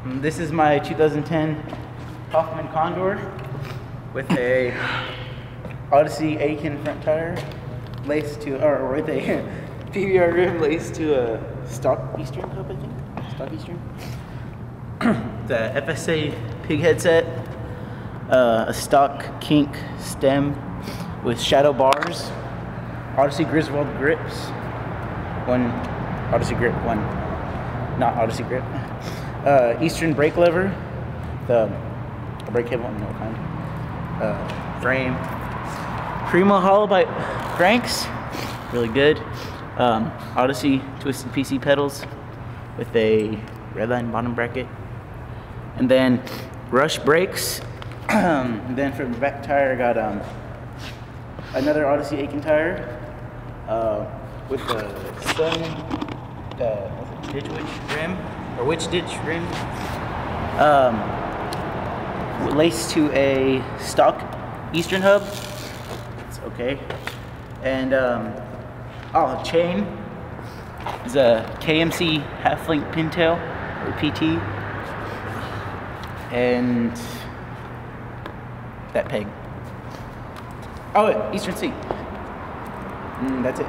This is my 2010 Hoffman Condor with a Odyssey Aiken front tire laced to, or with a PBR rim laced to a stock Eastern hub, I think. Stock Eastern. The FSA pig headset, a stock kink stem with shadow bars, Odyssey Griswold grips, one Odyssey grip, one not Odyssey grip, Eastern brake lever, the brake cable, I don't know what kind, frame, Primo hollow bite cranks, really good, Odyssey twisted PC pedals with a redline bottom bracket, and then Rush brakes. And then for the back tire, I got another Odyssey Aiken tire with the ditch witch rim, or witch ditch rim, laced to a stock Eastern hub. It's okay. And chain is a KMC half link pintail or PT, and that peg. Oh, Eastern seat. That's it.